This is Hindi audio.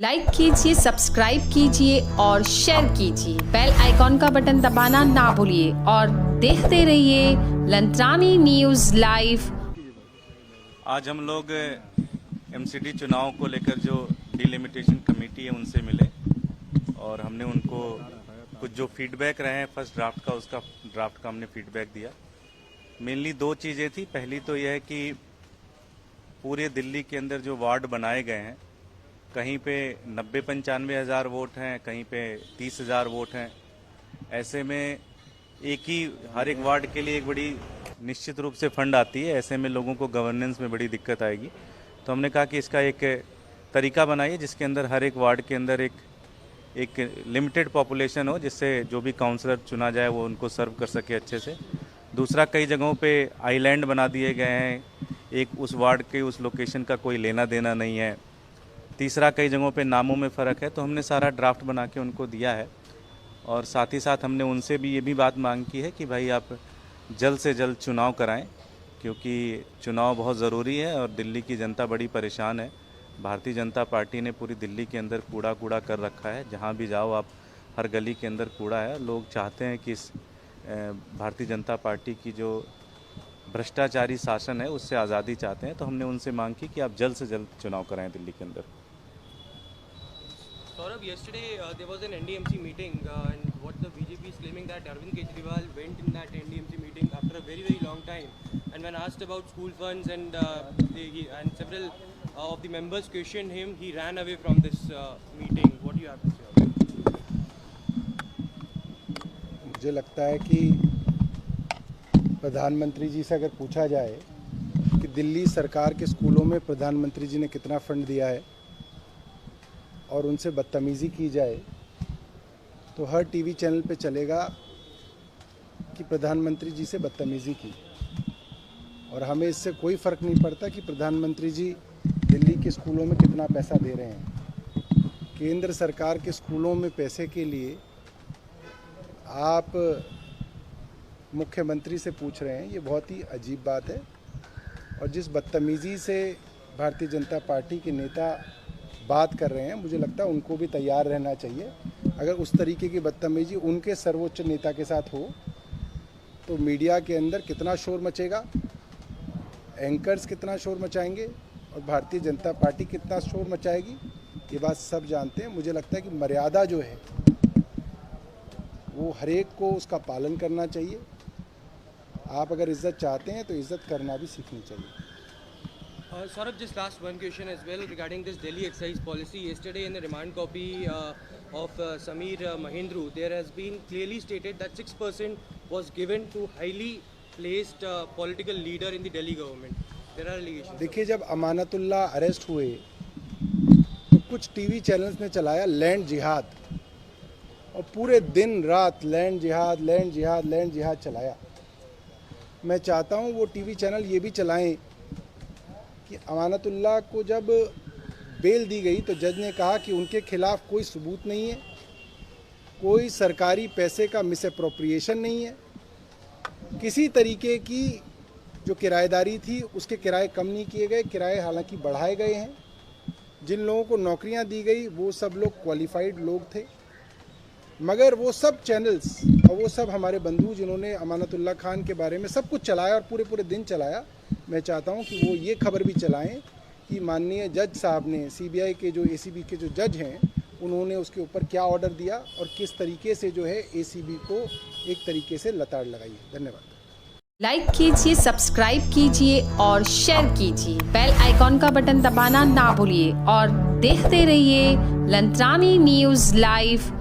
लाइक कीजिए, सब्सक्राइब कीजिए और शेयर कीजिए। बेल आइकॉन का बटन दबाना ना भूलिए और देखते रहिए लंत्रानी न्यूज़ लाइव। आज हम लोग एमसीडी चुनाव को लेकर जो डिलिमिटेशन कमेटी है उनसे मिले और हमने उनको कुछ जो फीडबैक रहे हैं फर्स्ट ड्राफ्ट का, उसका ड्राफ्ट का हमने फीडबैक दिया। मेनली दो चीज़ें थी। पहली तो यह है कि पूरे दिल्ली के अंदर जो वार्ड बनाए गए हैं, कहीं पे 90-95 हज़ार वोट हैं, कहीं पे 30,000 वोट हैं। ऐसे में एक ही हर एक वार्ड के लिए एक बड़ी निश्चित रूप से फंड आती है। ऐसे में लोगों को गवर्नेंस में बड़ी दिक्कत आएगी। तो हमने कहा कि इसका एक तरीका बनाइए जिसके अंदर हर एक वार्ड के अंदर एक लिमिटेड पॉपुलेशन हो, जिससे जो भी काउंसलर चुना जाए वो उनको सर्व कर सके अच्छे से। दूसरा, कई जगहों पे आइलैंड बना दिए गए हैं, एक उस वार्ड के उस लोकेशन का कोई लेना देना नहीं है। तीसरा, कई जगहों पे नामों में फ़र्क है। तो हमने सारा ड्राफ्ट बना के उनको दिया है और साथ ही साथ हमने उनसे भी ये भी बात मांग की है कि भाई आप जल्द से जल्द चुनाव कराएं, क्योंकि चुनाव बहुत ज़रूरी है और दिल्ली की जनता बड़ी परेशान है। भारतीय जनता पार्टी ने पूरी दिल्ली के अंदर कूड़ा कर रखा है। जहाँ भी जाओ आप, हर गली के अंदर कूड़ा है। लोग चाहते हैं कि इस भारतीय जनता पार्टी की जो भ्रष्टाचारी शासन है उससे आज़ादी चाहते हैं। तो हमने उनसे मांग की कि आप जल्द से जल्द चुनाव कराएं दिल्ली के अंदर। Saurabh, yesterday there was an NDMC meeting and what the BJP is claiming that Arvind Kejriwal went in that NDMC meeting after a very long time, and when asked about school funds and several of the members questioned him, he ran away from this meeting. What do you have to say about it? मुझे लगता है कि प्रधानमंत्री जी से अगर पूछा जाए कि दिल्ली सरकार के स्कूलों में प्रधानमंत्री जी ने कितना फंड दिया है और उनसे बदतमीज़ी की जाए तो हर टीवी चैनल पे चलेगा कि प्रधानमंत्री जी से बदतमीज़ी की। और हमें इससे कोई फ़र्क नहीं पड़ता कि प्रधानमंत्री जी दिल्ली के स्कूलों में कितना पैसा दे रहे हैं। केंद्र सरकार के स्कूलों में पैसे के लिए आप मुख्यमंत्री से पूछ रहे हैं, ये बहुत ही अजीब बात है। और जिस बदतमीज़ी से भारतीय जनता पार्टी के नेता बात कर रहे हैं, मुझे लगता है उनको भी तैयार रहना चाहिए। अगर उस तरीके की बदतमीजी उनके सर्वोच्च नेता के साथ हो तो मीडिया के अंदर कितना शोर मचेगा, एंकर्स कितना शोर मचाएंगे और भारतीय जनता पार्टी कितना शोर मचाएगी, ये बात सब जानते हैं। मुझे लगता है कि मर्यादा जो है वो हर एक को उसका पालन करना चाहिए। आप अगर इज्जत चाहते हैं तो इज्जत करना भी सीखनी चाहिए। Saurabh, just last one question as well regarding this Delhi excise policy. Yesterday in the remand copy of Sameer Mahindra, there has been clearly stated that 6% was given to highly placed political leader in the Delhi government. There are allegations. देखिए, जब अमानतुल्लाह अरेस्ट हुए तो कुछ टीवी चैनल्स ने चलाया लैंड जिहाद और पूरे दिन रात लैंड जिहाद चलाया। मैं चाहता हूँ वो टीवी चैनल ये भी चलाएं कि अमानतुल्लाह को जब बेल दी गई तो जज ने कहा कि उनके खिलाफ कोई सबूत नहीं है, कोई सरकारी पैसे का मिसअप्रोप्रिएशन नहीं है, किसी तरीके की जो किराएदारी थी उसके किराए कम नहीं किए गए, किराए हालांकि बढ़ाए गए हैं। जिन लोगों को नौकरियां दी गई वो सब लोग क्वालिफाइड लोग थे। मगर वो सब चैनल्स और वो सब हमारे बंधु जिन्होंने अमानतुल्लाह खान के बारे में सब कुछ चलाया और पूरे दिन चलाया, मैं चाहता हूं कि वो ये खबर भी चलाएं कि माननीय जज साहब ने, सीबीआई के जो एसीबी के जो जज हैं, उन्होंने उसके ऊपर क्या ऑर्डर दिया और किस तरीके से जो है एसीबी को एक तरीके से लताड़ लगाई है। धन्यवाद। लाइक कीजिए, सब्सक्राइब कीजिए और शेयर कीजिए। बेल आइकॉन का बटन दबाना ना भूलिए और देखते रहिए लंत्रानी न्यूज़ लाइव।